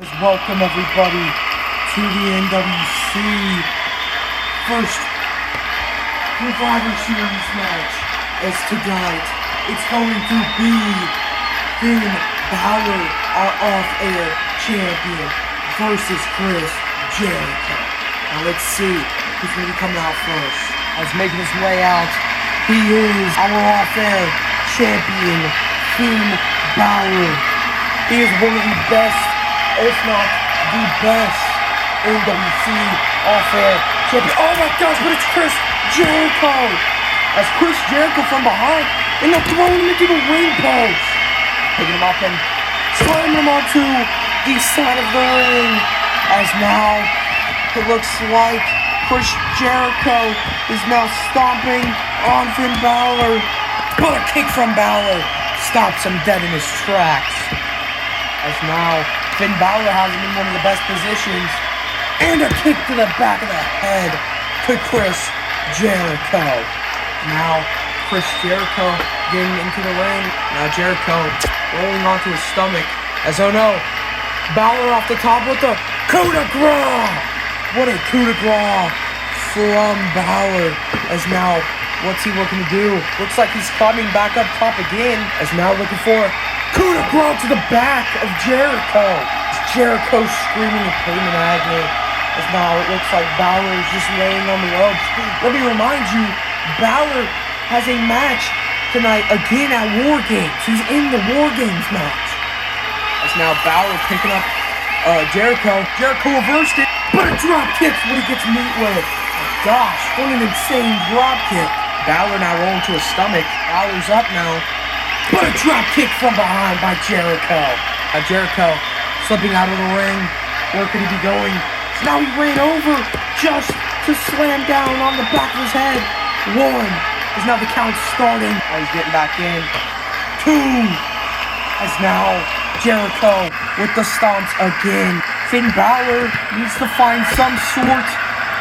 Welcome everybody to the NWC first Survivor Series match. As tonight, it's going to be Finn Balor, our off-air champion, versus Chris Jericho. Now let's see who's going to be coming out first. As making his way out, he is our off-air champion, Finn Balor. He is one of the best, if not the best, NWC off-air champion. Oh my gosh, but it's Chris Jericho! As Chris Jericho from behind, and they're throwing him into the ring post. Picking him up and slamming him onto the side of the ring. As now, it looks like Chris Jericho is now stomping on Finn Balor. But a kick from Balor stops him dead in his tracks. As now, Finn Balor has him in one of the best positions. And a kick to the back of the head to Chris Jericho. Now, Chris Jericho getting into the ring. Now Jericho rolling onto his stomach. As oh no, Balor off the top with the coup de grace. What a coup de grace from Balor. As now, what's he looking to do? Looks like he's climbing back up top again. As now looking for coup de grace to the back of Jericho. Jericho screaming in pain and agony. As now it looks like Balor is just laying on the ropes. Let me remind you, Balor has a match tonight again at Wargames. He's in the Wargames match. As now Balor picking up Jericho. Jericho reversed it, but a drop kick's what he gets meat with. Oh gosh, what an insane drop kick. Balor now rolling to his stomach. Balor's up now. But a drop kick from behind by Jericho. Jericho slipping out of the ring. Where could he be going? So now he ran over just to slam down on the back of his head. 1 is now the count starting. Oh, he's getting back in. 2 as now Jericho with the stomps again. Finn Balor needs to find some sort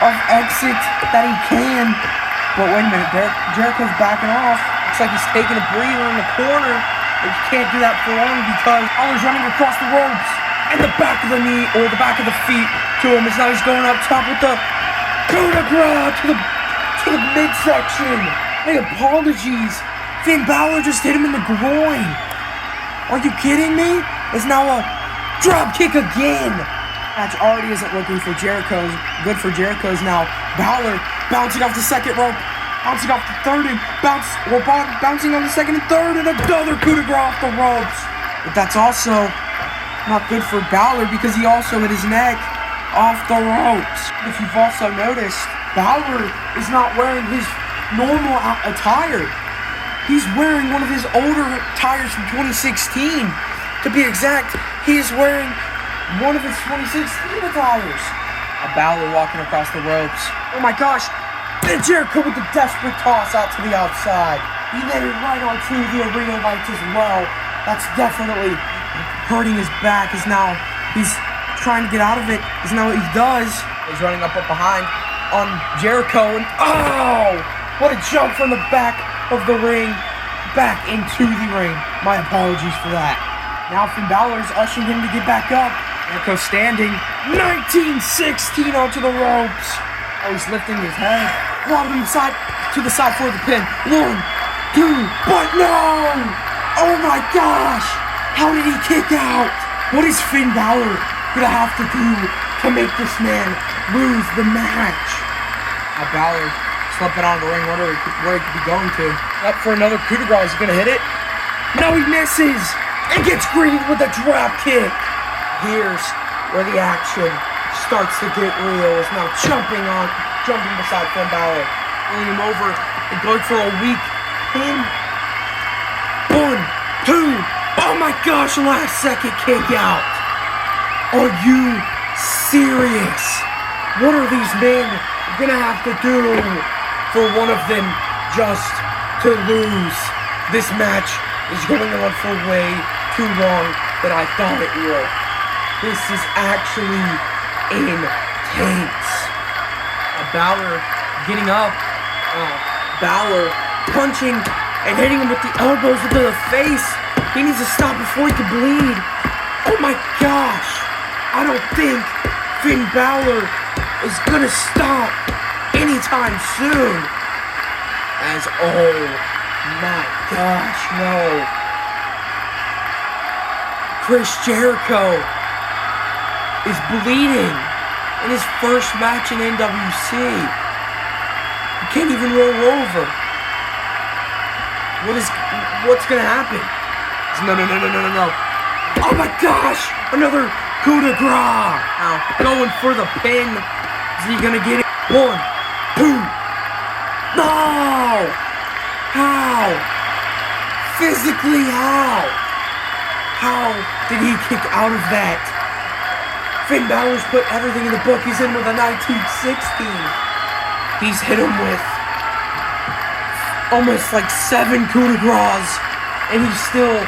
of exit that he can. But wait a minute, Jericho's backing off. Looks like he's taking a breather in the corner. But you can't do that for long because Balor's running across the ropes. And the back of the knee, or the back of the feet to him. As now he's going up top with the coup de grace to the midsection. Hey, apologies. Finn Balor just hit him in the groin. Are you kidding me? It's now a drop kick again. Match already isn't looking for Jericho's. Good for Jericho's now. Balor bouncing off the second rope. Bouncing off the third and bouncing on the second and third, and another coup de grace off the ropes. But that's also not good for Balor because he also hit his neck off the ropes. If you've also noticed, Balor is not wearing his normal attire. He's wearing one of his older attires from 2016. To be exact, he is wearing one of his 2016 attires. Balor walking across the ropes. Oh my gosh. And Jericho with the desperate toss out to the outside. He landed right onto the arena lights as well. That's definitely hurting his back. As now he's trying to get out of it. As now he does. He's running up behind on Jericho. And oh! What a jump from the back of the ring back into the ring. My apologies for that. Now Finn Balor is ushering him to get back up. Jericho standing. 1916 onto the ropes. Oh, he's lifting his head. Lobbing him to the side for the pin. 1, 2, but no! Oh my gosh! How did he kick out? What is Finn Balor gonna have to do to make this man lose the match? Balor slipping on the ring, wondering where he could be going to. Up for another coup de grace. Is he gonna hit it? No, he misses! And gets greeted with a drop kick. Here's where the action starts to get real. Is now jumping beside Finn Balor, pulling him over and going for a weak pin. 1, 2. Oh my gosh! Last second kick out. Are you serious? What are these men gonna have to do for one of them just to lose? This match is going on for way too long than I thought it would. This is actually intense. Balor getting up. Balor punching and hitting him with the elbows into the face. He needs to stop before he can bleed. Oh my gosh. I don't think Finn Balor is gonna stop anytime soon. As, oh my gosh, no. Chris Jericho is bleeding in his first match in NWC. He can't even roll over. What's gonna happen? No. Oh my gosh! Another coup de grace. Now, going for the pin. Is he gonna get it? 1, 2. No! How? Physically, how? How did he kick out of that? Finn Balor's put everything in the book. He's in with a 1916. He's hit him with almost like 7 coup de grace, and he still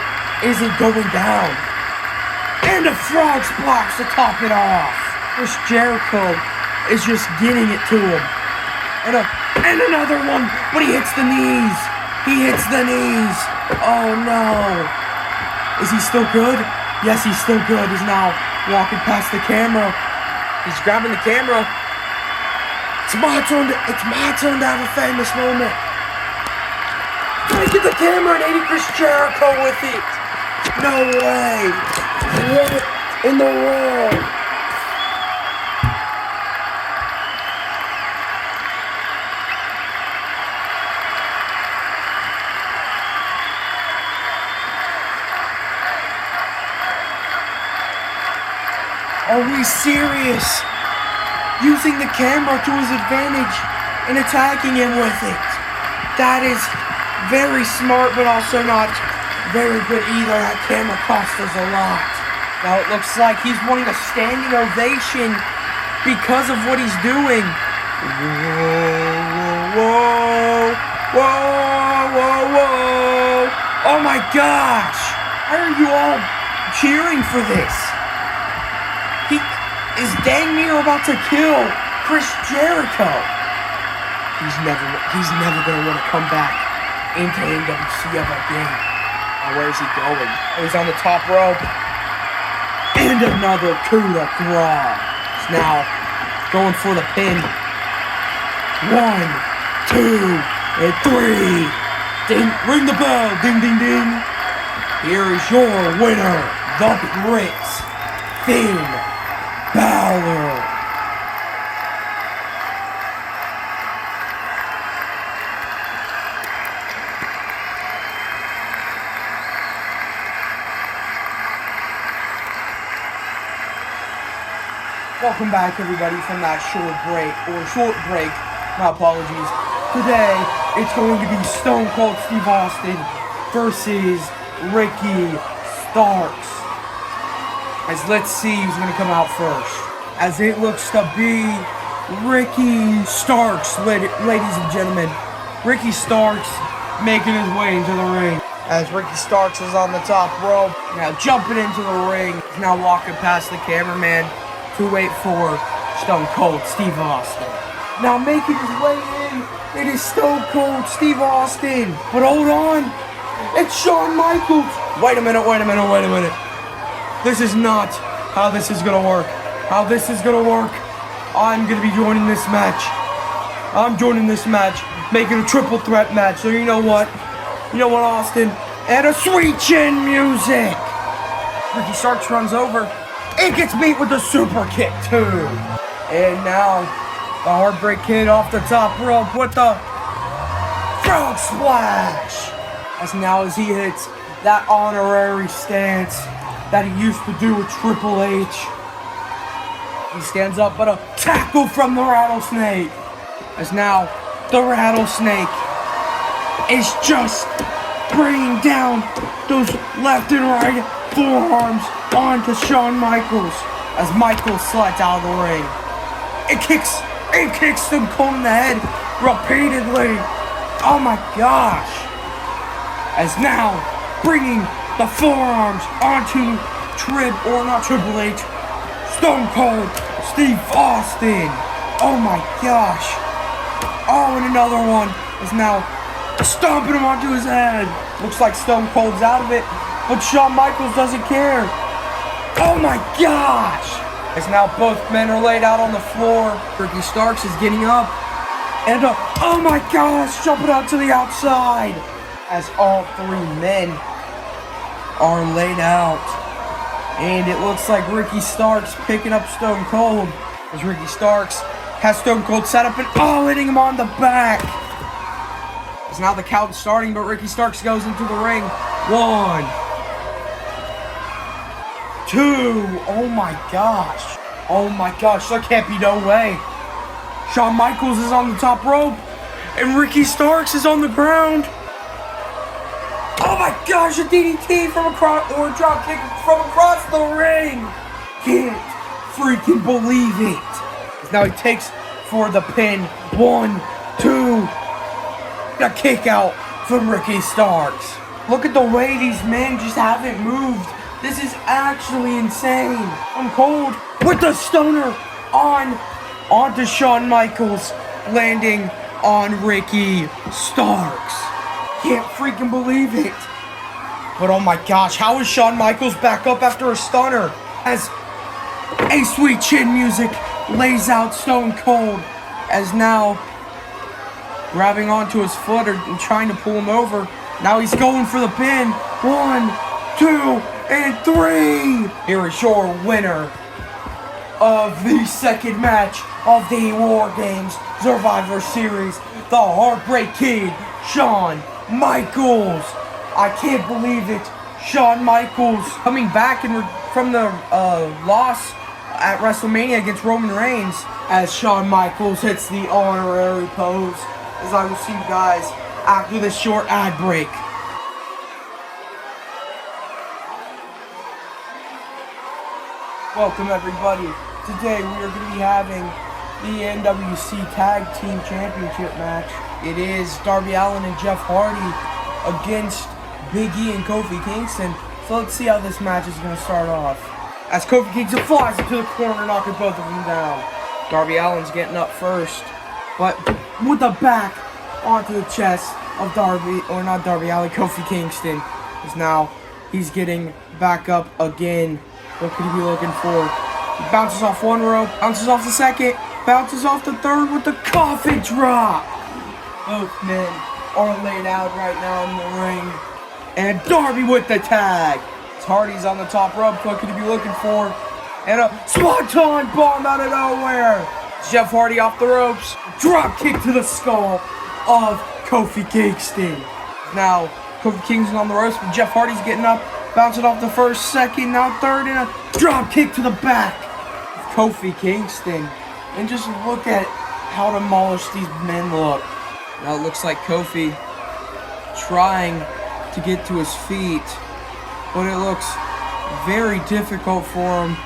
isn't going down. And a frog splash to top it off. Chris Jericho is just getting it to him. And another one, but he hits the knees. He hits the knees. Oh no. Is he still good? Yes, he's still good. He's now walking past the camera. He's grabbing the camera. It's my turn to have a famous moment. Trying to get the camera and hitting Chris Jericho with it. No way. What in the world? Are we serious? Using the camera to his advantage and attacking him with it. That is very smart, but also not very good either. That camera cost us a lot. Now it looks like he's wanting a standing ovation because of what he's doing. Whoa. Oh my gosh. Why are you all cheering for this? He is dang near about to kill Chris Jericho. He's never gonna want to come back into NWC ever again. Now where's he going? Oh, he's on the top rope. And another coup de grace. He's now going for the pin. 1, 2, and 3. Ding, ring the bell. Ding, ding, ding. Here is your winner, the Brit, Finn Balor. Welcome back, everybody, from that short break. My apologies. Today, it's going to be Stone Cold Steve Austin versus Ricky Starks. As let's see who's going to come out first. As it looks to be Ricky Starks, ladies and gentlemen. Ricky Starks making his way into the ring. As Ricky Starks is on the top rope, now jumping into the ring. He's now walking past the cameraman to wait for Stone Cold Steve Austin. Now making his way in, it is Stone Cold Steve Austin. But hold on, it's Shawn Michaels. Wait a minute. This is not how this is gonna work. I'm gonna be joining this match. Making a triple threat match. So you know what, Austin? And a sweet chin music. Ricky Starks runs over. It gets beat with the super kick too. And now the Heartbreak Kid off the top rope with the frog splash. As he hits that honorary stance that he used to do with Triple H. He stands up, but a tackle from the Rattlesnake. As now the Rattlesnake is just bringing down those left and right forearms onto Shawn Michaels as Michaels slides out of the ring. It kicks Stone Cold in the head repeatedly. Oh my gosh. As now bringing the forearms onto Triple H, Stone Cold Steve Austin. Oh my gosh. Oh, and another one is now stomping him onto his head. Looks like Stone Cold's out of it, but Shawn Michaels doesn't care. Oh my gosh! As now both men are laid out on the floor. Ricky Starks is getting up. And oh my gosh, jumping out to the outside. As all three men are laid out. And it looks like Ricky Starks picking up Stone Cold. As Ricky Starks has Stone Cold set up and hitting him on the back. As now the count starting, but Ricky Starks goes into the ring. 1, 2, oh my gosh. Oh my gosh, there can't be no way. Shawn Michaels is on the top rope, and Ricky Starks is on the ground. Oh my gosh, a DDT from across, or a drop kick from across the ring. Can't freaking believe it. Now he takes for the pin. 1, 2. A kick out from Ricky Starks. Look at the way these men just haven't moved. This is actually insane. I'm cold with the stunner onto Shawn Michaels, landing on Ricky Starks. Can't freaking believe it. But oh my gosh, how is Shawn Michaels back up after a stunner? As a sweet chin music lays out Stone Cold, as now grabbing onto his foot and trying to pull him over. Now he's going for the pin. 1, 2, and 3. Here is your winner of the second match of the Wargames Survivor Series, the Heartbreak Kid, Shawn Michaels. I can't believe it. Shawn Michaels coming back from the loss at WrestleMania against Roman Reigns, as Shawn Michaels hits the honorary pose. As I will see you guys after this short ad break. Welcome everybody. Today we are going to be having the NWC Tag Team Championship match. It is Darby Allin and Jeff Hardy against Big E and Kofi Kingston. So let's see how this match is going to start off. As Kofi Kingston flies into the corner, knocking both of them down. Darby Allin's getting up first, but with the back onto the chest of Kofi Kingston. Is now he's getting back up again. What could he be looking for? He bounces off one rope, bounces off the second, bounces off the third with the coffin drop. Both men are laid out right now in the ring. And Darby with the tag. Hardy's on the top rope. What could he be looking for? And a swanton bomb out of nowhere. Jeff Hardy off the ropes. Drop kick to the skull of Kofi Kingston. Now, Kofi Kingston on the ropes, but Jeff Hardy's getting up. Bouncing off the first, second, now third, and a drop kick to the back of Kofi Kingston. And just look at how demolished these men look. Now it looks like Kofi trying to get to his feet, but it looks very difficult for him.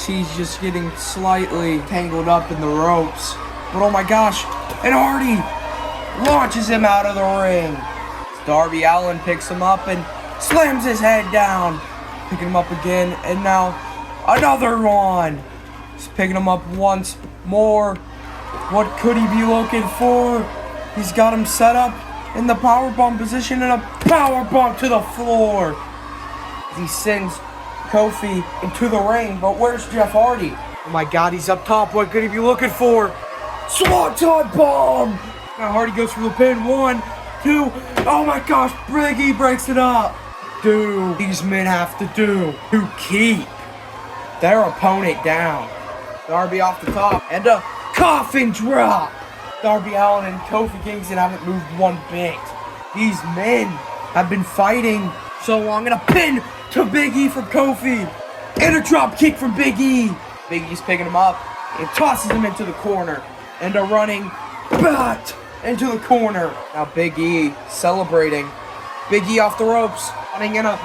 He's just getting slightly tangled up in the ropes. But oh my gosh, and Hardy launches him out of the ring. Darby Allin picks him up and slams his head down. Picking him up again, and now another one. He's picking him up once more. What could he be looking for? He's got him set up in the powerbomb position and a powerbomb to the floor. He sends Kofi into the ring, but where's Jeff Hardy? Oh my god, he's up top. What could he be looking for? Swanton bomb! Now Hardy goes for the pin. 1, 2. Oh my gosh, Big E breaks it up. These men have to do to keep their opponent down. Darby off the top and a coffin drop. Darby Allin and Kofi Kingston haven't moved one bit. These men have been fighting so long, and a pin to Big E from Kofi and a drop kick from Big E. Big E's picking him up and tosses him into the corner, and a running bat into the corner. Now Big E celebrating. Big E off the ropes, running in a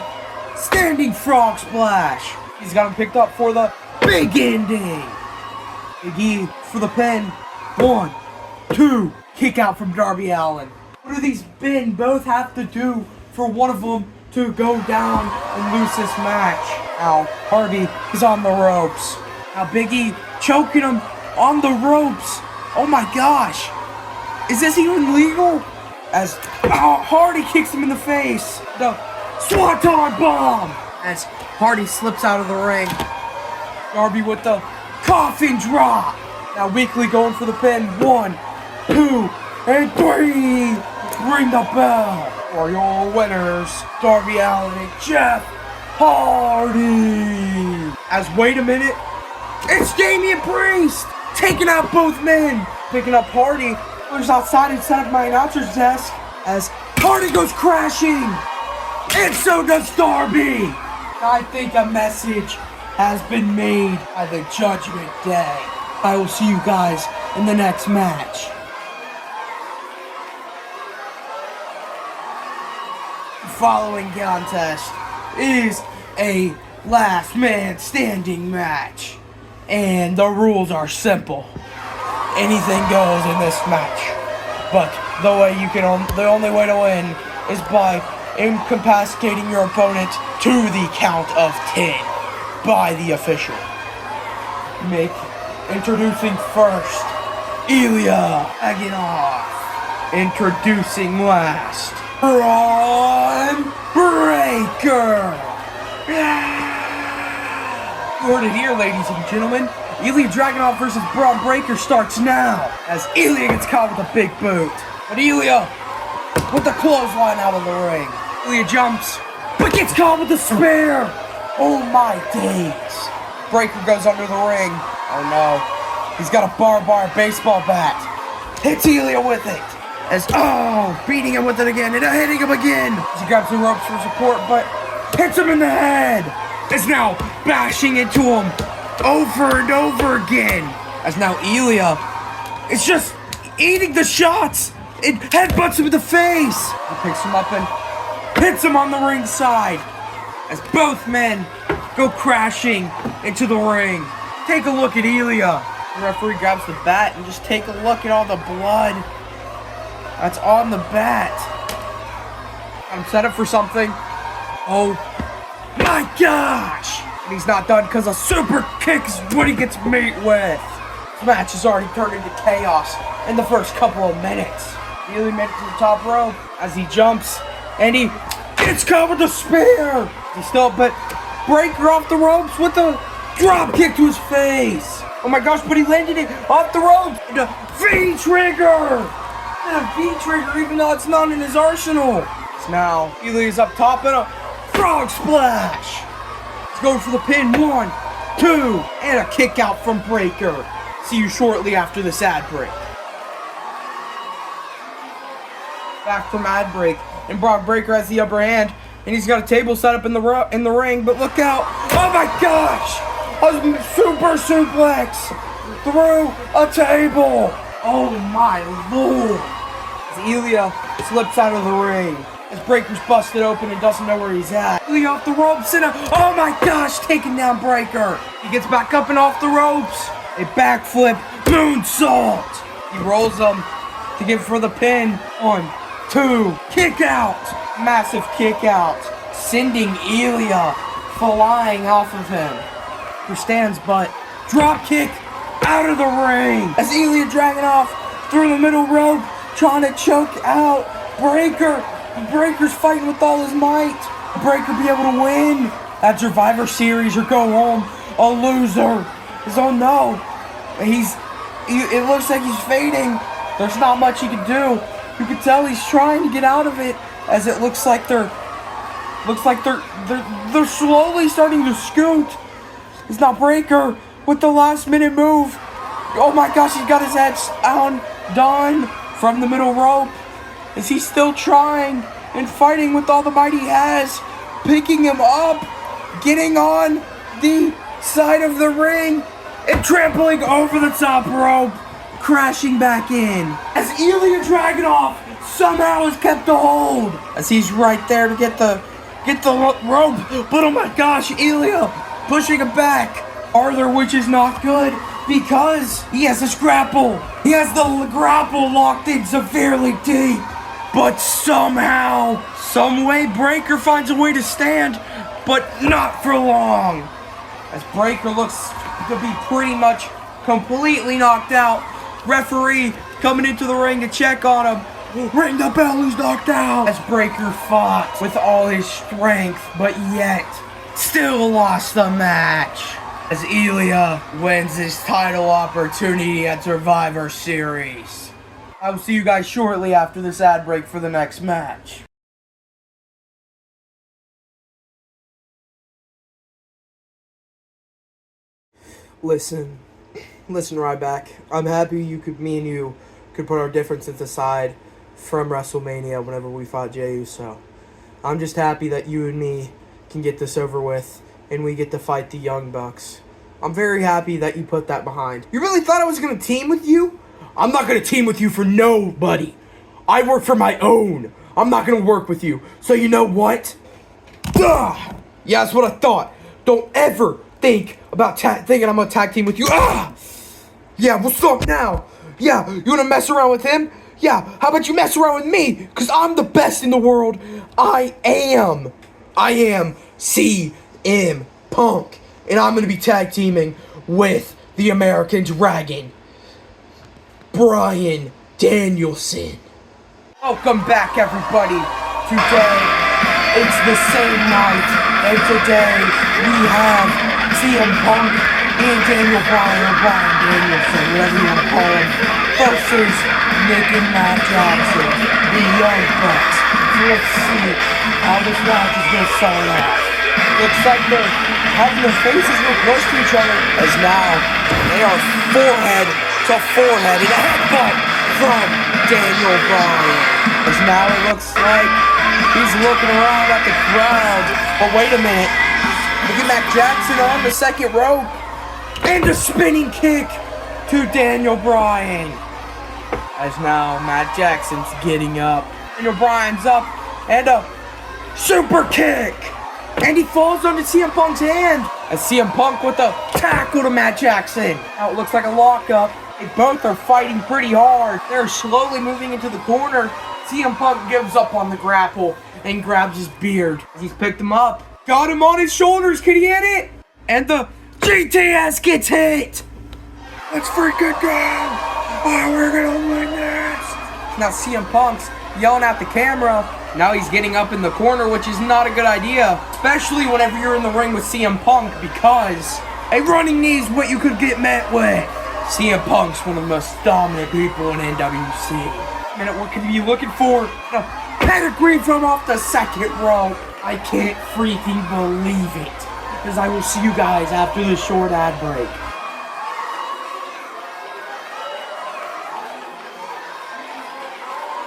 standing frog splash. He's got him picked up for the big ending. Big E for the pin. 1, 2. Kick out from Darby Allin. What do these men both have to do for one of them to go down and lose this match? Now Hardy is on the ropes. Now Big E choking him on the ropes. Oh my gosh. Is this even legal? As Hardy kicks him in the face. The Swanton bomb. As Hardy slips out of the ring. Darby with the coffin drop. Now Weekly going for the pin. 1, 2, and 3. Ring the bell for your winners, Darby Allin and Jeff Hardy. As wait a minute, it's Damian Priest taking out both men. Picking up Hardy. There's outside inside of my announcer's desk as Hardy goes crashing. And so does Darby. I think a message has been made by the Judgment Day. I will see you guys in the next match. The following contest is a last man standing match. And the rules are simple. Anything goes in this match. But the only way to win is by incapacitating your opponent to the count of 10 by the official. Introducing first, Ilya Aginov. Introducing last, Braun Breaker. You heard it here, ladies and gentlemen. Ilya Dragunov versus Braun Breaker starts now as Ilya gets caught with a big boot. But Ilya with the clothesline out of the ring. Ilya jumps, but gets caught with the spear. Oh my days. Breaker goes under the ring. Oh no. He's got a barbed wire baseball bat. Hits Ilya with it. Beating him with it again and hitting him again. As he grabs the ropes for support, but hits him in the head. Is now bashing into him over and over again. As now Ilya is just eating the shots. It headbutts him in the face. He picks him up and hits him on the ring side. As both men go crashing into the ring. Take a look at Ilya. The referee grabs the bat and just take a look at all the blood that's on the bat. I'm set up for something. Oh my gosh! And he's not done because a super kick is what he gets meat with. This match has already turned into chaos in the first couple of minutes. Ilya made it to the top rope as he jumps and he gets caught with a spear. He's still, but Breaker off the ropes with a drop kick to his face. Oh my gosh, but he landed it off the ropes. And a V-trigger. And a V-trigger even though it's not in his arsenal. So now Ilya's up top and a frog splash. He's going for the pin. 1, 2, and a kick out from Breaker. See you shortly after this ad break. Back from ad break, and Braun Breaker has the upper hand, and he's got a table set up in the ring. But look out! Oh my gosh! A super suplex through a table. Oh my lord! As Ilya slips out of the ring, as Breaker's busted open and doesn't know where he's at. Ilya off the ropes and oh my gosh, taking down Breaker. He gets back up and off the ropes. A backflip moonsault. He rolls him to give for the pin. 1, 2, kick out. Massive kick out. Sending Ilya flying off of him. He stands, but drop kick out of the ring. As Ilya Dragunov through the middle rope, trying to choke out Breaker. Breaker's fighting with all his might. Breaker be able to win at Survivor Series or go home a loser. Oh no. It looks like he's fading. There's not much he can do. You can tell he's trying to get out of it, as it looks like they're slowly starting to scoot. It's not Breaker with the last minute move. Oh my gosh, he's got his head done from the middle rope. Is he still trying and fighting with all the might he has? Picking him up, getting on the side of the ring, and trampling over the top rope, crashing back in. As Ilya Dragunov somehow has kept a hold, as he's right there to get the rope. But oh my gosh, Ilya pushing him back farther, which is not good because he has this grapple. He has the grapple locked in severely deep. But somehow, some way, Breaker finds a way to stand, but not for long. As Breaker looks to be pretty much completely knocked out. Referee coming into the ring to check on him. Ring the bell, he's knocked out. As Breaker fought with all his strength, but yet still lost the match. as Ilya wins his title opportunity at Survivor Series. I will see you guys shortly after this ad break for the next match. Listen, Ryback. I'm happy me and you could put our differences aside from WrestleMania whenever we fought Jey Uso. I'm just happy that you and me can get this over with and we get to fight the Young Bucks. I'm very happy that you put that behind. You really thought I was going to team with you? I'm not going to team with you for nobody. I work for my own. I'm not going to work with you. So you know what? Ugh! Yeah, that's what I thought. Don't ever think about thinking I'm gonna tag team with you. Ah! Yeah, what's up now? Yeah, you wanna mess around with him? Yeah, how about you mess around with me? Because I'm the best in the world. I am CM Punk. And I'm gonna be tag teaming with the American Dragon, Bryan Danielson. Welcome back, everybody. Today, it's the same night, and today we have CM Punk and Daniel Bryan, or Bryan Danielson, whatever you want to call him, versus Nick and Matt Jackson, the Young Bucks. So let's see how this match is going to start off. Looks like they're having their faces real close to each other, as now they are forehead to forehead in a headbutt from Daniel Bryan. As now it looks like he's looking around at the crowd. But wait a minute. Look at Matt Jackson on the second rope. And a spinning kick to Daniel Bryan. As now Matt Jackson's getting up. Daniel Bryan's up. And a super kick. And he falls onto CM Punk's hand. As CM Punk with a tackle to Matt Jackson. Now it looks like a lockup. They both are fighting pretty hard. They're slowly moving into the corner. CM Punk gives up on the grapple and grabs his beard. He's picked him up. Got him on his shoulders. Can he hit it? And the GTS gets hit. Let's freaking go. Oh, we're going to win this. Now CM Punk's yelling at the camera. Now he's getting up in the corner, which is not a good idea. Especially whenever you're in the ring with CM Punk, because a running knee is what you could get met with. CM Punk's one of the most dominant people in NWC. What could you be looking for? A pedigree from off the second row. I can't freaking believe it. Because I will see you guys after this short ad break.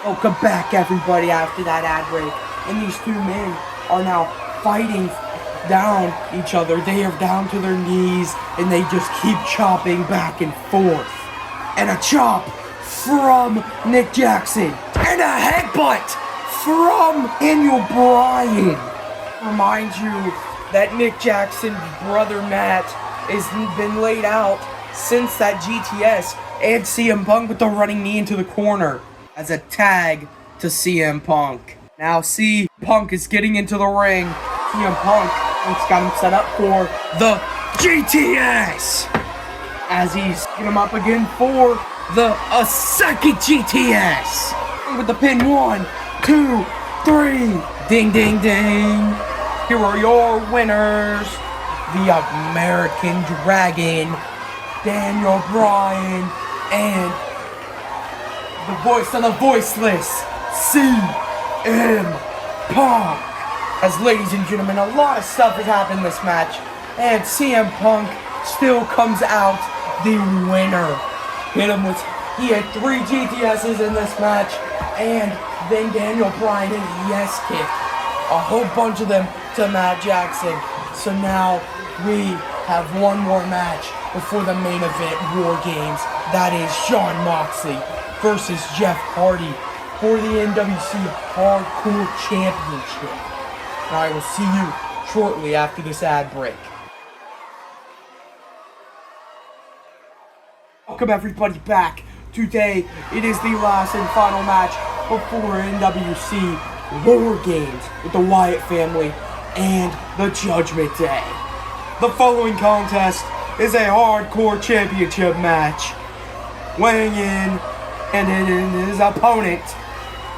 Welcome back, everybody, after that ad break. And these two men are now fighting down each other. They are down to their knees, and they just keep chopping back and forth. And a chop from Nick Jackson. And a headbutt from Daniel Bryan. Remind you that Nick Jackson's brother Matt has been laid out since that GTS, and CM Punk with the running knee into the corner as a tag to CM Punk. Now CM Punk is getting into the ring. CM Punk's got him set up for the GTS as he's getting him up again for the second GTS with the pin. 1, 2, 3. Ding, ding, ding. Here are your winners, the American Dragon, Daniel Bryan, and the voice of the voiceless, CM Punk. As ladies and gentlemen, a lot of stuff has happened in this match, and CM Punk still comes out the winner. He had 3 GTSs in this match, and then Daniel Bryan hit a yes kick. A whole bunch of them to Matt Jackson. So now we have one more match before the main event, Wargames. That is Jon Moxley versus Jeff Hardy for the NWC Hardcore Championship. Now I will see you shortly after this ad break. Welcome everybody back. Today it is the last and final match before NWC Wargames with the Wyatt family and the Judgment Day. The following contest is a Hardcore Championship match. Weighing in, and his opponent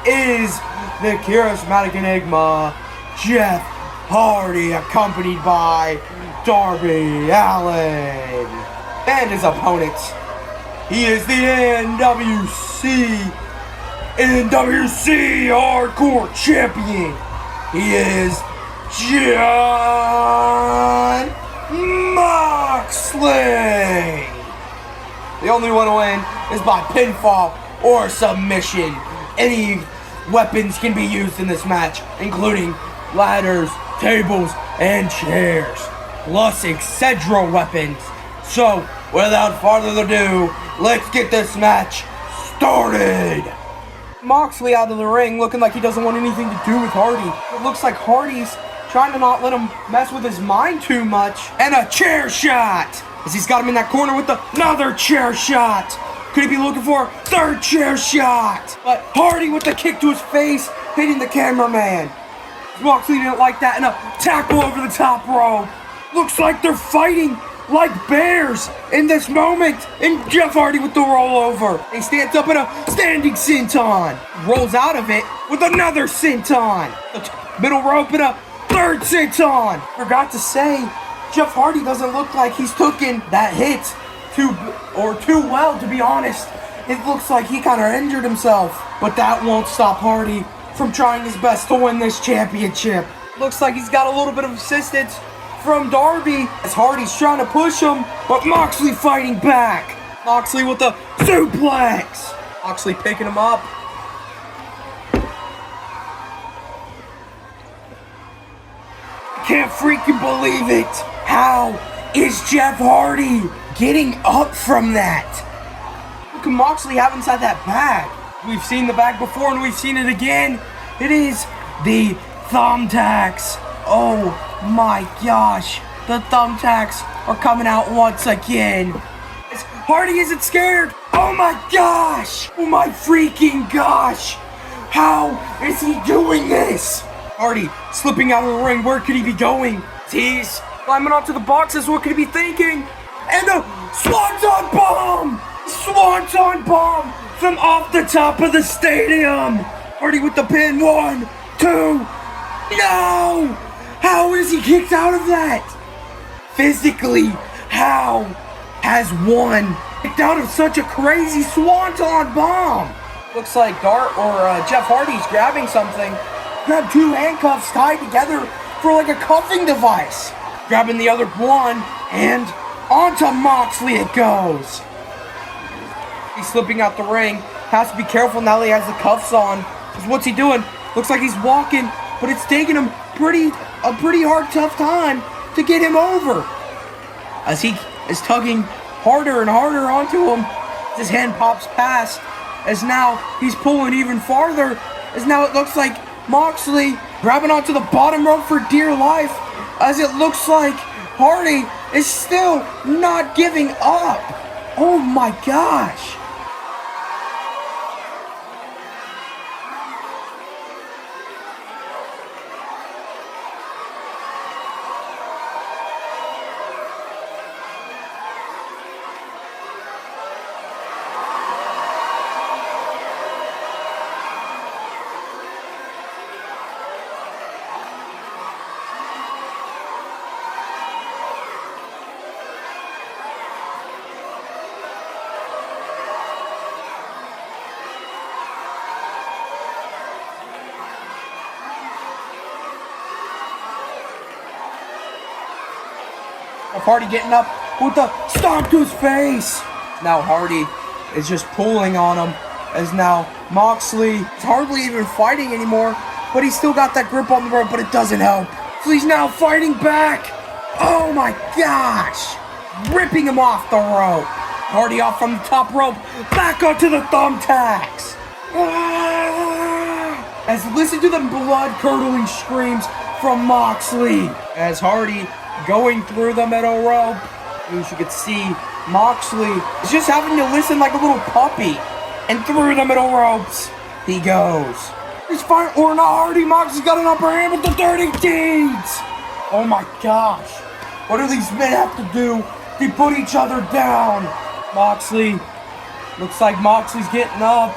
is the charismatic enigma, Jeff Hardy, accompanied by Darby Allin. And his opponent, he is the NWC Hardcore Champion. He is Jon Moxley. The only one to win is by pinfall or submission. Any weapons can be used in this match, including ladders, tables, and chairs, plus etc. weapons. So, without further ado, let's get this match started. Moxley out of the ring, looking like he doesn't want anything to do with Hardy. It looks like Hardy's trying to not let him mess with his mind too much. And a chair shot, as he's got him in that corner with another chair shot. Could he be looking for a third chair shot? But Hardy with the kick to his face, hitting the cameraman. Moxley didn't like that, and a tackle over the top rope. Looks like they're fighting like bears in this moment. And Jeff Hardy with the rollover. He stands up in a standing senton. Rolls out of it with another senton. Middle rope and a third senton. Forgot to say, Jeff Hardy doesn't look like he's taken that hit too well, to be honest. It looks like he kind of injured himself. But that won't stop Hardy from trying his best to win this championship. Looks like he's got a little bit of assistance from Darby as Hardy's trying to push him, but Moxley fighting back. Moxley with the suplex. Moxley picking him up. Can't freaking believe it. How is Jeff Hardy getting up from that? What can Moxley have inside that bag? We've seen the bag before and we've seen it again. It is the thumbtacks. Oh my gosh. The thumbtacks are coming out once again. Hardy isn't scared. Oh my gosh. Oh my freaking gosh. How is he doing this? Hardy slipping out of the ring. Where could he be going? He's climbing onto the boxes. What could he be thinking? And a Swanton Bomb! Swanton Bomb from off the top of the stadium. Hardy with the pin. 1, 2. No! How is he kicked out of that? Physically, how has one kicked out of such a crazy Swanton Bomb? Looks like Jeff Hardy's grabbing something. Grab 2 handcuffs tied together for like a cuffing device. Grabbing the other one, and onto Moxley it goes. He's slipping out the ring. Has to be careful now that he has the cuffs on. Because what's he doing? Looks like he's walking, but it's taking him a pretty hard, tough time to get him over. As he is tugging harder and harder onto him, his hand pops past. As now he's pulling even farther. As now it looks like Moxley grabbing onto the bottom rope for dear life. As it looks like Hardy is still not giving up. Oh my gosh. Hardy getting up with the stomp to his face. Now Hardy is just pulling on him, as now Moxley is hardly even fighting anymore, but he's still got that grip on the rope, but it doesn't help. So he's now fighting back. Oh my gosh. Ripping him off the rope. Hardy off from the top rope, back onto the thumbtacks. As listen to the blood-curdling screams from Moxley. As Hardy going through the middle rope. As you can see, Moxley is just having to listen like a little puppy. And through the middle ropes, he goes. He's fine, or not Hardy. Moxley's got an upper hand with the Dirty Deeds. Oh my gosh. What do these men have to do to put each other down? Moxley, looks like Moxley's getting up.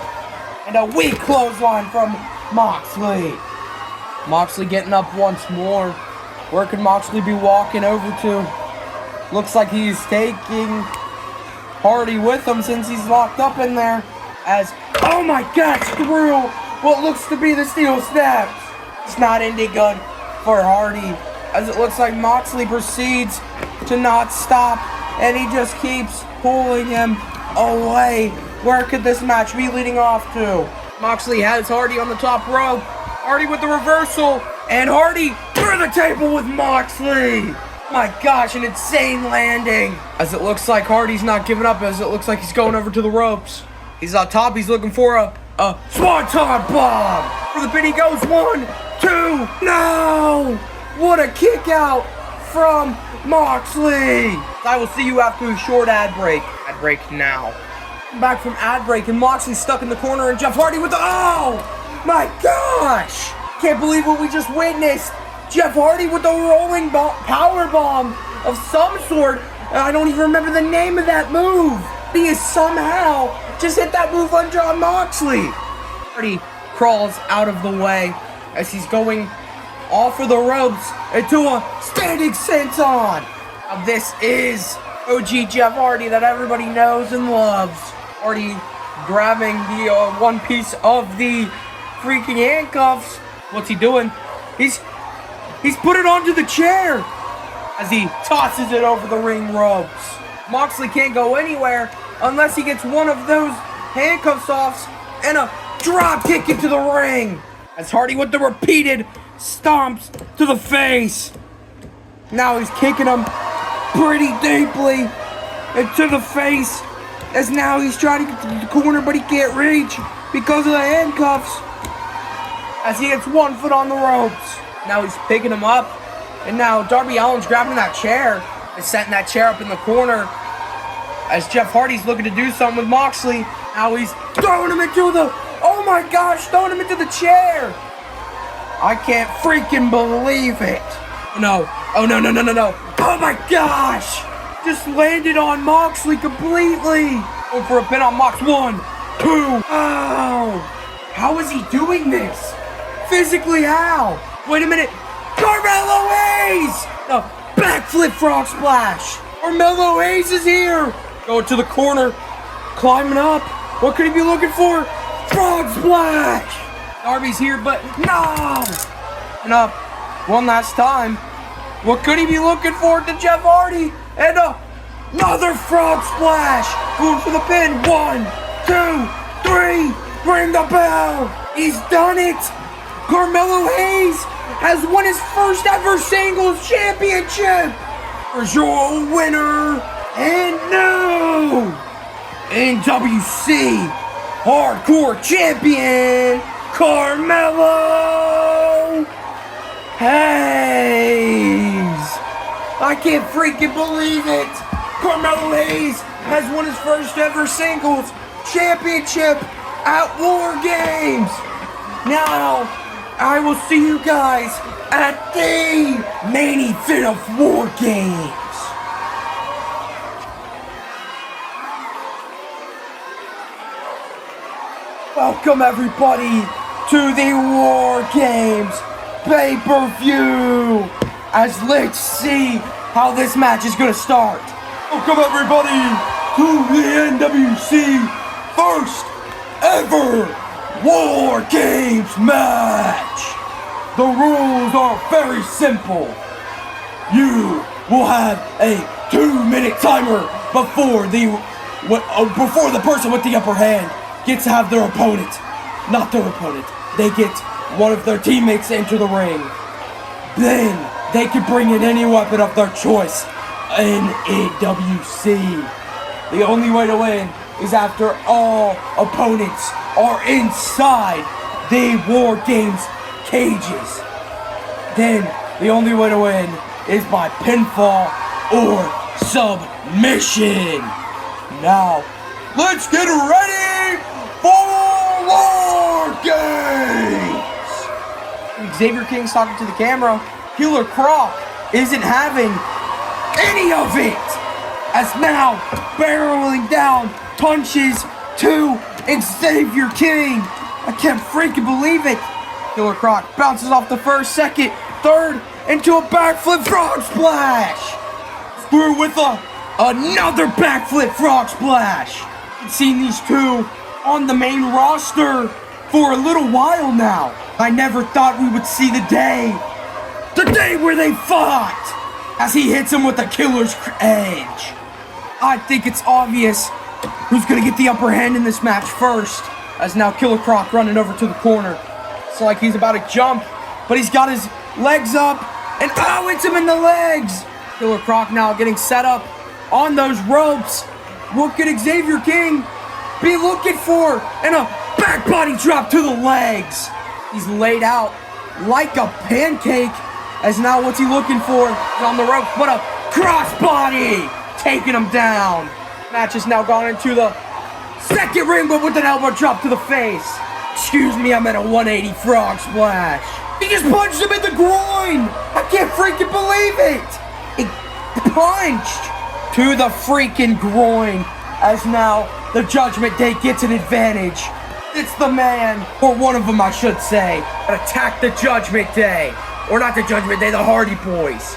And a weak clothesline from Moxley. Moxley getting up once more. Where could Moxley be walking over to? Looks like he's taking Hardy with him since he's locked up in there. As, oh my God, through what looks to be the steel steps. It's not ending good for Hardy, as it looks like Moxley proceeds to not stop, and he just keeps pulling him away. Where could this match be leading off to? Moxley has Hardy on the top rope. Hardy with the reversal, and Hardy through the table with Moxley. My gosh, an insane landing. As it looks like Hardy's not giving up, as it looks like he's going over to the ropes. He's on top, he's looking for a Swanton Bomb. For the pin he goes, 1, 2, no! What a kick out from Moxley. I will see you after a short ad break. Ad break now. Back from ad break, and Moxley stuck in the corner, and Jeff Hardy with the, oh my gosh! Can't believe what we just witnessed. Jeff Hardy with the rolling power bomb of some sort. I don't even remember the name of that move. He is somehow just hit that move on Jon Moxley. Hardy crawls out of the way as he's going off of the ropes into a standing senton. Now this is OG Jeff Hardy that everybody knows and loves. Hardy grabbing the one piece of the freaking handcuffs. What's he doing? He's put it onto the chair as he tosses it over the ring ropes. Moxley can't go anywhere unless he gets one of those handcuffs off and a drop kick into the ring. As Hardy with the repeated stomps to the face. Now he's kicking him pretty deeply into the face. As now he's trying to get to the corner, but he can't reach because of the handcuffs. As he gets 1 foot on the ropes. Now he's picking him up. And now Darby Allin's grabbing that chair and setting that chair up in the corner. As Jeff Hardy's looking to do something with Moxley. Now he's throwing him into the, oh my gosh, throwing him into the chair. I can't freaking believe it. No. Oh, no. Oh my gosh. Just landed on Moxley completely. Going for a pin on Mox. 1, 2. Oh. How is he doing this? Physically, how? Wait a minute. Carmelo Hayes. No. Backflip frog splash. Carmelo Hayes is here. Going to the corner. Climbing up. What could he be looking for? Frog splash. Darby's here, but no. And up one last time. What could he be looking for to Jeff Hardy? And another frog splash. Going for the pin. 1, 2, 3. Ring the bell. He's done it. Carmelo Hayes has won his first ever singles championship. Here's your winner and new NWC Hardcore Champion, Carmelo Hayes. I can't freaking believe it. Carmelo Hayes has won his first ever singles championship at Wargames. Now, I will see you guys at the main event of Wargames. Welcome everybody to the Wargames pay-per-view. As let's see how this match is gonna start. Welcome everybody to the NWC first ever Wargames match. The rules are very simple. You will have a 2-minute timer before the person with the upper hand gets to have their opponent, not their opponent. They get one of their teammates to enter the ring. Then they can bring in any weapon of their choice in NWC. The only way to win is after all opponents are inside the Wargames cages. Then the only way to win is by pinfall or submission. Now, let's get ready for Wargames! Xavier King's talking to the camera. Killer Croc isn't having any of it. As now, barreling down, punches to Xavier King. I can't freaking believe it. Killer Croc bounces off the first, second, third, into a backflip frog splash. Through with another backflip frog splash. I've seen these two on the main roster for a little while now. I never thought we would see the day where they fought, as he hits him with the killer's edge. I think it's obvious who's gonna get the upper hand in this match first, as now Killer Croc running over to the corner. It's like he's about to jump, but he's got his legs up, and hits him in the legs. Killer Croc now getting set up on those ropes. What could Xavier King be looking for? And a back body drop to the legs. He's laid out like a pancake, as now what's he looking for? He's on the rope, but a crossbody taking him down. Match has now gone into the second ring, but with an elbow drop to the face. Excuse me, I'm at a 180 frog splash. He just punched him in the groin. I can't freaking believe it. He punched to the freaking groin, as now the Judgment Day gets an advantage. It's the man, or one of them I should say, that attacked the Judgment Day. Or not the Judgment Day, the Hardy Boys.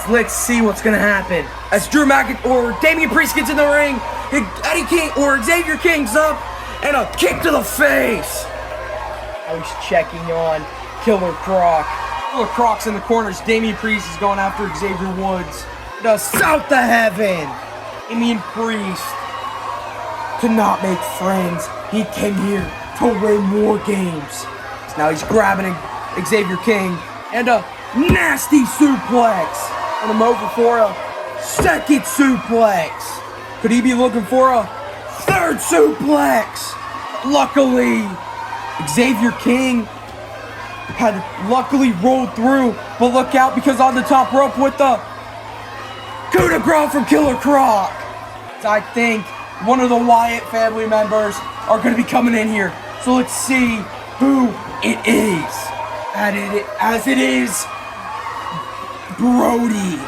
Let's see what's gonna happen. As Drew McIntyre or Damian Priest gets in the ring, Eddie King or Xavier King's up, and a kick to the face. Now he's checking on Killer Croc. Killer Croc's in the corners. Damian Priest is going after Xavier Woods. The South of Heaven. Damian Priest to not make friends. He came here to win more games. So now he's grabbing Xavier King, and a nasty suplex. And him over for a second suplex. Could he be looking for a third suplex? Luckily, Xavier King had luckily rolled through, but look out, because on the top rope with the coup de grace from Killer Croc. I think one of the Wyatt family members are going to be coming in here. So let's see who it is. As it is Brody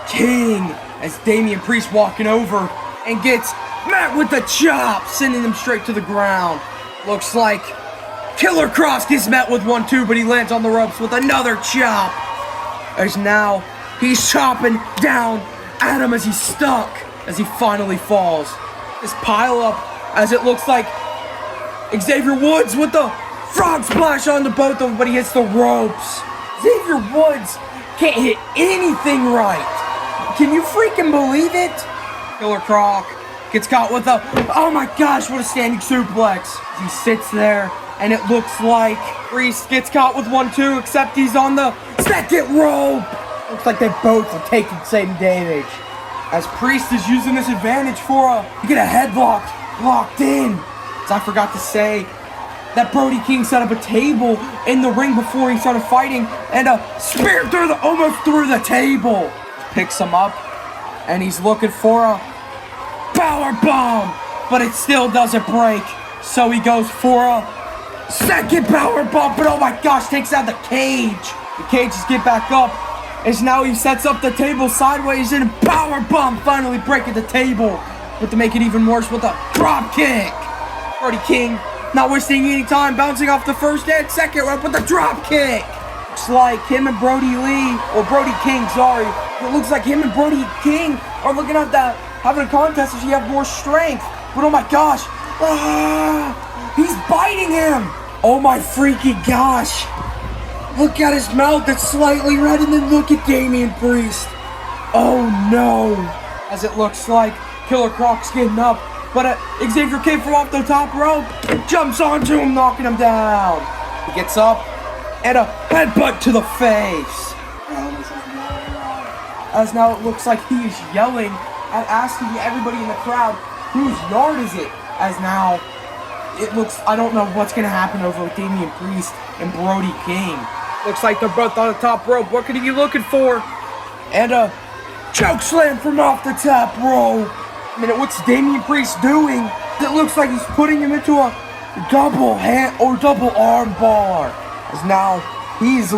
King, as Damian Priest walking over and gets met with the chop, sending him straight to the ground. Looks like Killer Croc gets met with one too, but he lands on the ropes with another chop. As now he's chopping down at him as he's stuck, as he finally falls. This pile up, as it looks like Xavier Woods with the frog splash onto both of them, but he hits the ropes. Xavier Woods can't hit anything right. Can you freaking believe it? Killer Croc gets caught with a, oh my gosh, what a standing suplex. He sits there, and it looks like Priest gets caught with one too, except he's on the second rope. Looks like they both are taking the same damage, as Priest is using this advantage for to get a headlock locked in. So I forgot to say that Brody King set up a table in the ring before he started fighting, and a spear almost through the table. Picks him up, and he's looking for a power bomb, but it still doesn't break. So he goes for a second power bomb, but oh my gosh, takes out the cage. The cages get back up, as now he sets up the table sideways, and a power bomb finally breaking the table. But to make it even worse, with a drop kick. Brody King not wasting any time, bouncing off the first and second rope with a drop kick. Looks like him and Brody Lee, or Brody King, sorry. It looks like him and Brody King are looking at that, having a contest as he have more strength. But oh my gosh, he's biting him. Oh my freaking gosh. Look at his mouth, it's slightly red, and then look at Damian Priest. Oh no. As it looks like Killer Croc's getting up, but Xavier King from off the top rope jumps onto him, knocking him down. He gets up, and a headbutt to the face. As now it looks like he is yelling and asking everybody in the crowd, whose yard is it? As now it looks, I don't know what's going to happen over with Damian Priest and Brody King. Looks like they're both on the top rope. What could he be looking for? And a choke slam from off the top rope. I mean, what's Damian Priest doing? It looks like he's putting him into a double hand or double arm bar. As now he's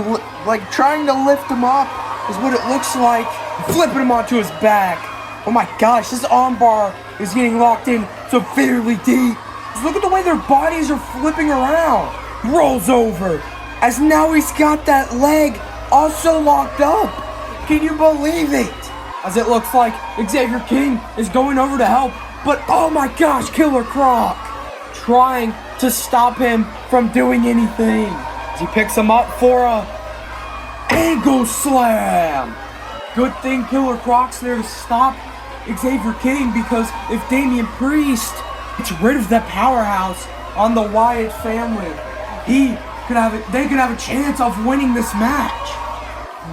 like trying to lift him up, is what it looks like. Flipping him onto his back. Oh my gosh, this arm bar is getting locked in severely deep. Just look at the way their bodies are flipping around. Rolls over. As now he's got that leg also locked up. Can you believe it? As it looks like Xavier King is going over to help, but oh my gosh, Killer Croc trying to stop him from doing anything. As he picks him up for a ankle slam. Good thing Killer Croc's there to stop Xavier King, because if Damian Priest gets rid of that powerhouse on the Wyatt family, they could have a chance of winning this match.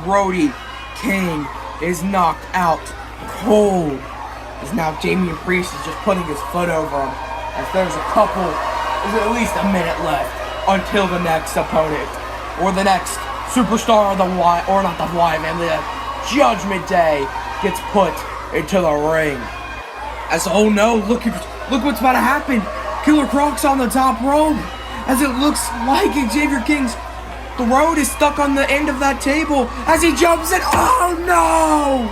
Brody King is knocked out cold. As now Damian Priest is just putting his foot over him. As there's at least a minute left until the next opponent, or the next superstar of the Wyatt, or not the Wyatt family, the Judgment Day gets put into the ring. As oh no, look what's about to happen. Killer Croc's on the top rope. As it looks like Xavier King's throat is stuck on the end of that table as he jumps in. Oh no!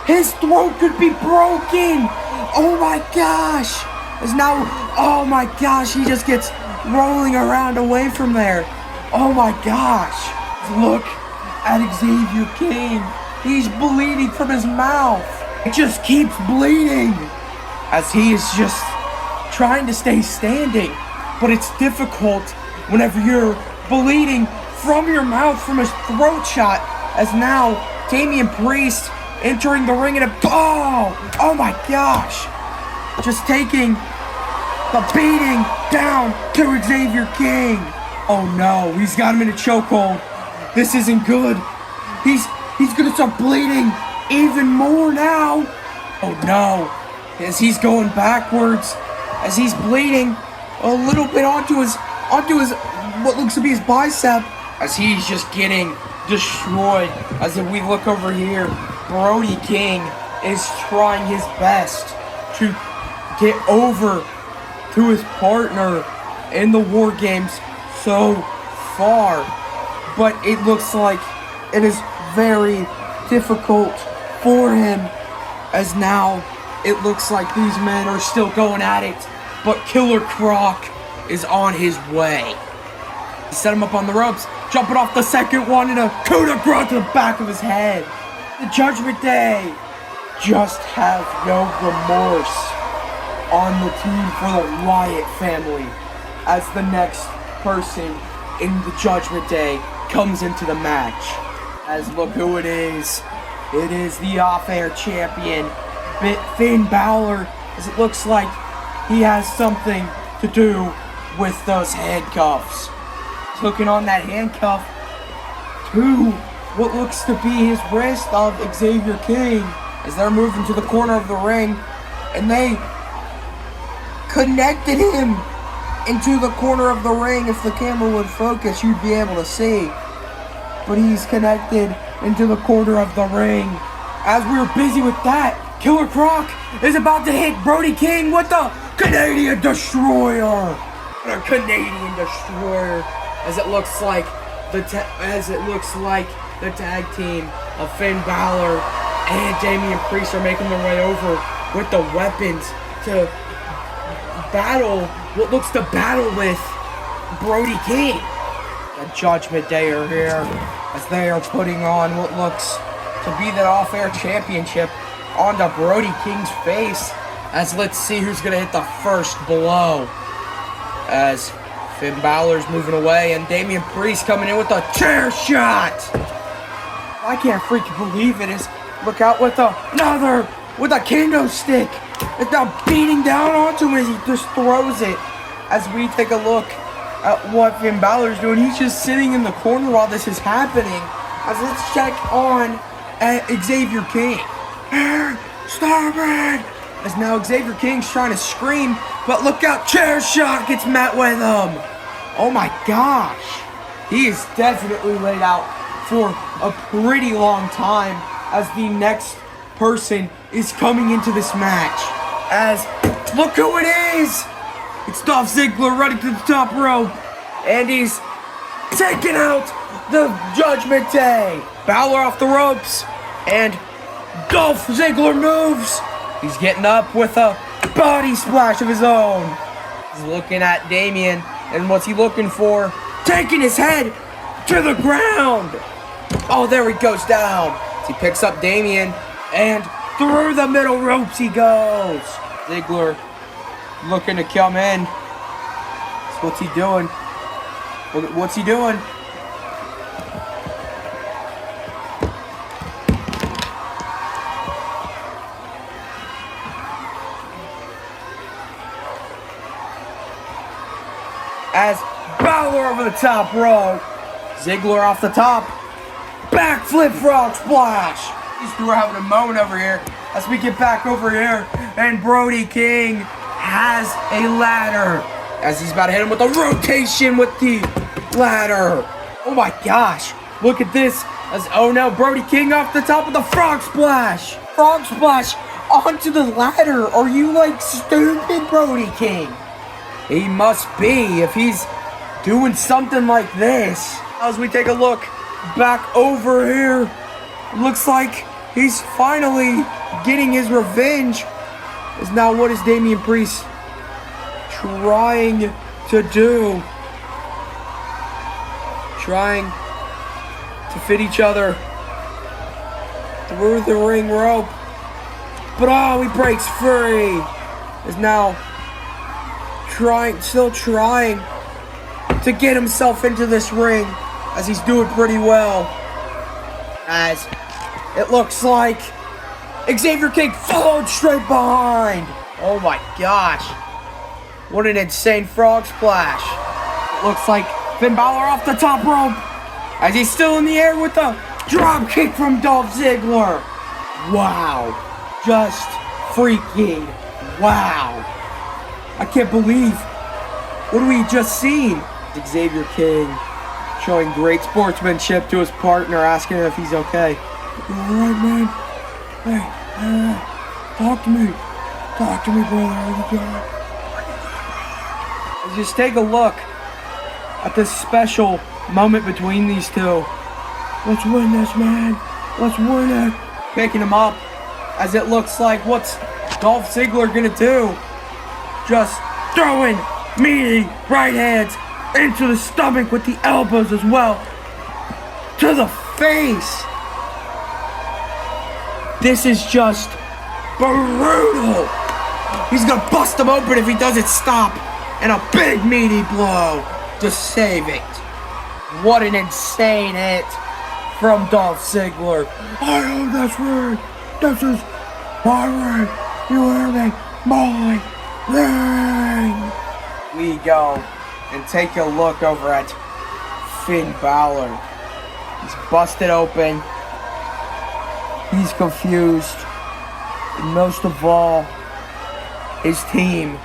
His throat could be broken! Oh my gosh! As now, oh my gosh, he just gets rolling around away from there. Oh my gosh! Look at Xavier King. He's bleeding from his mouth. It just keeps bleeding. As he is just trying to stay standing. But it's difficult whenever you're bleeding from your mouth from his throat shot. As now, Damian Priest entering the ring and oh my gosh. Just taking the beating down to Xavier King. Oh no, he's got him in a chokehold. This isn't good. He's gonna start bleeding even more now. Oh no, as he's going backwards, as he's bleeding a little bit onto his what looks to be his bicep, as he's just getting destroyed. As if we look over here, Brody King is trying his best to get over to his partner in the Wargames so far, but it looks like it is very difficult for him, as now it looks like these men are still going at it, but Killer Croc is on his way. He set him up on the ropes, jumping off the second one, and a coup de grace to the back of his head. The Judgment Day just have no remorse on the team for the Wyatt family, as the next person in the Judgment Day comes into the match. As look who it is. It is the off-air champion, Finn Balor, as it looks like he has something to do with those handcuffs. He's hooking on that handcuff to what looks to be his wrist of Xavier King, as they're moving to the corner of the ring, and they connected him into the corner of the ring. If the camera would focus, you'd be able to see. But he's connected into the corner of the ring. As we were busy with that, Killer Croc is about to hit Brody King with the Canadian Destroyer. A Canadian Destroyer, as it looks like the tag team of Finn Balor and Damian Priest are making their way over with the weapons to battle what looks to battle with Brody King. The Judgment Day are here, as they are putting on what looks to be that off-air championship onto Brody King's face. As let's see who's gonna hit the first blow. As Finn Balor's moving away, and Damian Priest coming in with a chair shot. I can't freaking believe it. Is look out with a kendo stick. It's now beating down onto him as he just throws it. As we take a look at what Finn Balor's doing, he's just sitting in the corner while this is happening. As let's check on Xavier King. Starboard! As now Xavier King's trying to scream, but look out, chair shot gets met with him. Oh my gosh. He is definitely laid out for a pretty long time, as the next person is coming into this match. As, look who it is! It's Dolph Ziggler running to the top rope, and he's taking out the Judgment Day. Balor off the ropes, and Dolph Ziggler moves. He's getting up with a body splash of his own. He's looking at Damian, and what's he looking for? Taking his head to the ground. Oh, there he goes down. He picks up Damien, and through the middle ropes he goes. Ziggler looking to come in. So what's he doing? What's he doing? As Balor over the top rope. Ziggler off the top. Backflip frog splash. These two are having a moment over here as we get back over here. And Brody King has a ladder. As he's about to hit him with a rotation with the ladder. Oh my gosh. Look at this. As, oh no, Brody King off the top with the frog splash. Frog splash onto the ladder. Are you like stupid, Brody King? He must be if he's doing something like this. As we take a look back over here, looks like he's finally getting his revenge. Is now what is Damian Priest trying to do? Trying to fit each other through the ring rope. But oh, he breaks free. Is now still trying to get himself into this ring, as he's doing pretty well. As it looks like Xavier King followed straight behind. Oh my gosh. What an insane frog splash. It looks like Finn Balor off the top rope as he's still in the air with the drop kick from Dolph Ziggler. Wow. Just freaking wow. I can't believe what we just seen. Xavier King showing great sportsmanship to his partner, asking him if he's okay. You alright, man? Hey, talk to me. Talk to me, brother. Are you good? Just take a look at this special moment between these two. Let's win this, man. Let's win it. Picking him up, as it looks like what's Dolph Ziggler gonna do? Just throwing meaty right hands into the stomach with the elbows as well. To the face. This is just brutal. He's gonna bust him open if he doesn't stop. And a big meaty blow to save it. What an insane hit from Dolph Ziggler. I own this ring. This is my ring. You hear me? My ring. We go and take a look over at Finn Balor. He's busted open. He's confused. And most of all, his team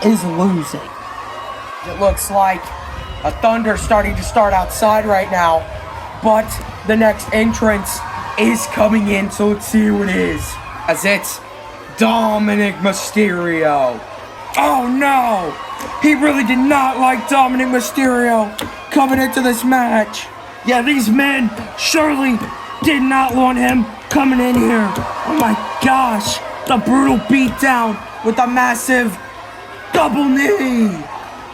is losing. It looks like a thunder starting to start outside right now, but the next entrance is coming in, so let's see who it is. As it's Dominic Mysterio. Oh no! He really did not like Dominic Mysterio coming into this match. Yeah, these men surely did not want him coming in here. Oh my gosh! The brutal beatdown with a massive double knee.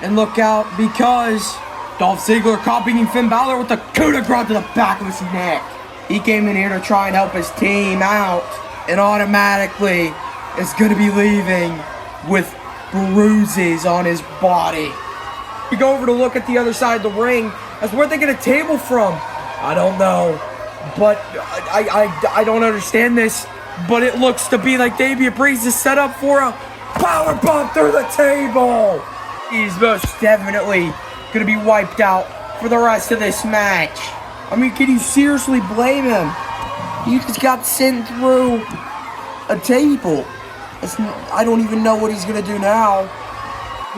And look out, because Dolph Ziggler copying Finn Balor with a coup de grace to the back of his neck. He came in here to try and help his team out, and automatically is going to be leaving with bruises on his body. We go over to look at the other side of the ring. As where they get a table from? I don't know, but I don't understand this. But it looks to be like Damian Priest is set up for a power bomb through the table. He's most definitely gonna be wiped out for the rest of this match. I mean, can you seriously blame him? He just got sent through a table. I don't even know what he's gonna do now.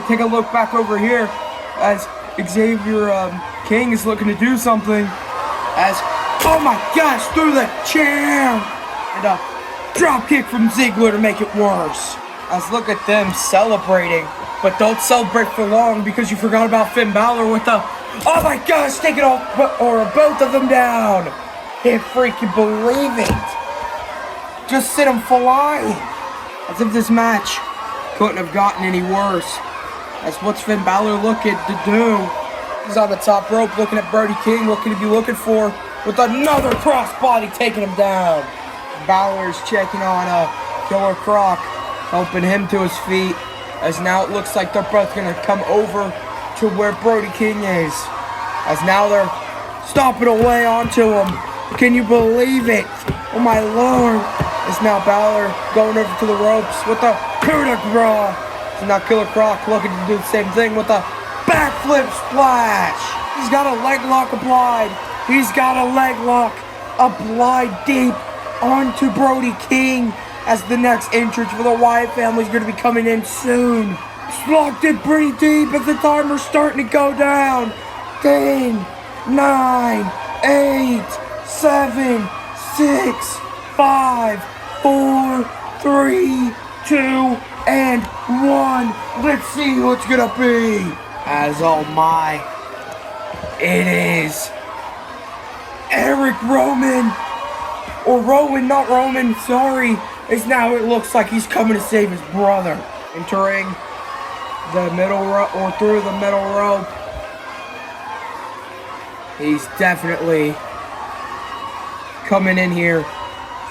Take a look back over here as Xavier King is looking to do something. As, oh my gosh, through the chair! And a drop kick from Ziggler to make it worse. As look at them celebrating, but don't celebrate for long because you forgot about Finn Balor with the, oh my gosh, take it off, or both of them down. Can't freaking believe it. Just sent him flying. As if this match couldn't have gotten any worse. As what's Finn Balor looking to do? He's on the top rope looking at Brody King. What could he be looking for? With another crossbody taking him down. Balor's checking on Killer Croc, helping him to his feet. As now it looks like they're both going to come over to where Brody King is. As now they're stomping away onto him. Can you believe it? Oh my lord. As now Balor going over to the ropes with the coup de grace. So now Killer Croc looking to do the same thing with a backflip splash. He's got a leg lock applied. He's got a leg lock applied deep onto Brody King as the next entrance for the Wyatt family is going to be coming in soon. It's locked in pretty deep as the timer's starting to go down. 10, 9, 8, 7, 6, 5, 4, 3, 2, and 1. Let's see who it's going to be. As oh my, it is Eric Rowan, or Rowan, not Roman, sorry. As now it looks like he's coming to save his brother. Entering the middle rope, or through the middle rope. He's definitely coming in here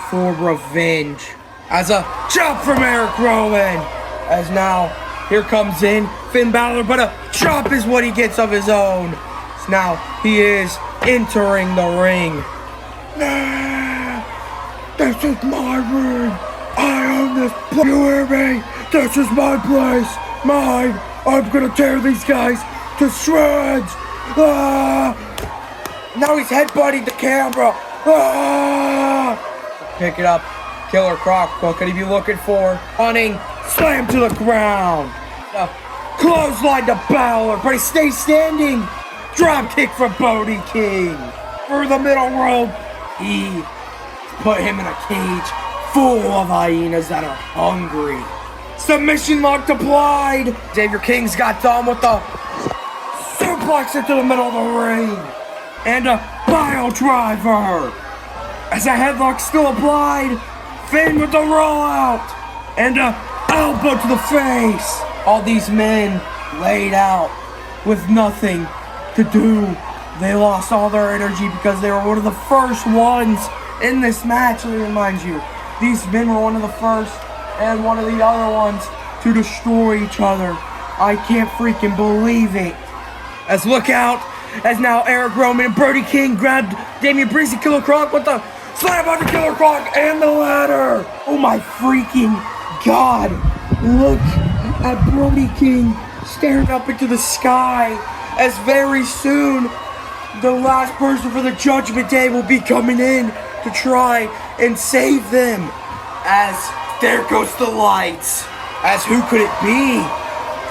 for revenge. As a chop from Eric Rowan. As now, here comes in Finn Balor, but a chop is what he gets of his own. So now he is entering the ring. Nah, this is my ring. I own this place. You hear me? This is my place. Mine. I'm gonna tear these guys to shreds. Ah! Now he's headbutting the camera. Ah! Pick it up. Killer Croc. What could he be looking for? Running. Slam to the ground. Clothesline to Balor, but he stays standing. Drop kick from Brody King. For the middle rope. He put him in a cage full of hyenas that are hungry. Submission lock applied. Xavier King's got done with the suplex into the middle of the ring. And a pile driver. As a headlock still applied. Finn with the rollout. And a elbow to the face. All these men laid out with nothing to do. They lost all their energy because they were one of the first ones in this match. Let me remind you, these men were one of the first and one of the other ones to destroy each other. I can't freaking believe it. As look out, as now Eric Rowan and Brody King grabbed Damian Priest and Killer Croc with the slam onto Killer Croc and the ladder. Oh my freaking god. Look at Brody King staring up into the sky, as very soon the last person for the Judgment Day will be coming in to try and save them. As there goes the lights. As who could it be?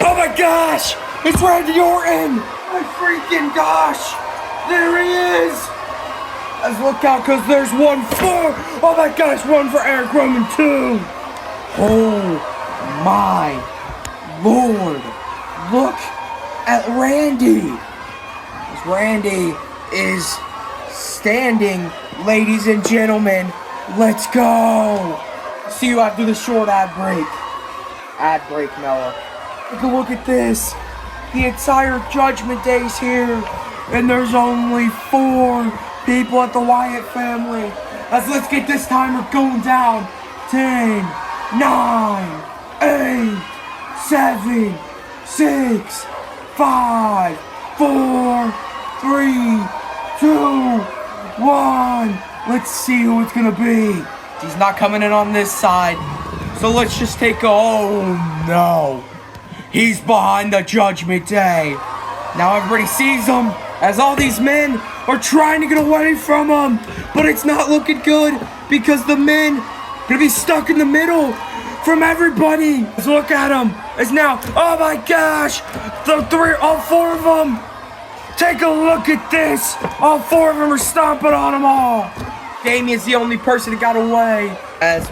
Oh my gosh! It's Randy Orton! My freaking gosh! There he is! As look out, because there's one for... Oh my gosh, one for Eric Rowan too! Oh my lord! Look at Randy! As Randy is standing, ladies and gentlemen. Let's go! See you after the short ad break. Ad break, Noah. Take a look at this. The entire Judgment Day's here, and there's only 4 people at the Wyatt family. Let's get this timer going down. 10, 9, 8, 7, 6, 5, 4, 3, 2, 1. Let's see who it's gonna be. He's not coming in on this side. So let's just take a... Oh no. He's behind the Judgment Day. Now everybody sees him as all these men are trying to get away from him. But it's not looking good because the men are gonna be stuck in the middle from everybody. Let's look at him. It's now... Oh my gosh. All 4 of them. Take a look at this. All 4 of them are stomping on them all. Damien's the only person that got away, as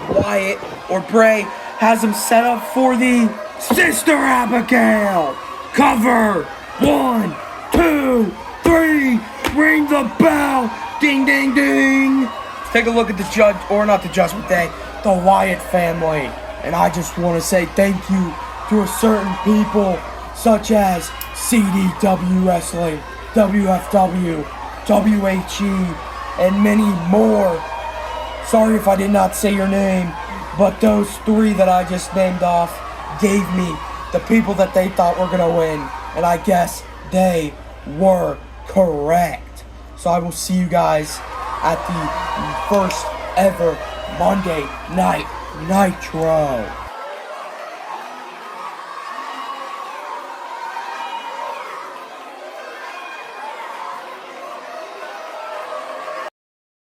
Wyatt or Bray has him set up for the Sister Abigail. Cover. 1, 2, 3. Ring the bell. Ding, ding, ding. Let's take a look at the Judgment Day, the Wyatt family. And I just want to say thank you to certain people such as CDW Wrestling, WFW, WHE, and many more. Sorry if I did not say your name, but those three that I just named off gave me the people that they thought were gonna win, and I guess they were correct. So I will see you guys at the first ever Monday Night Nitro.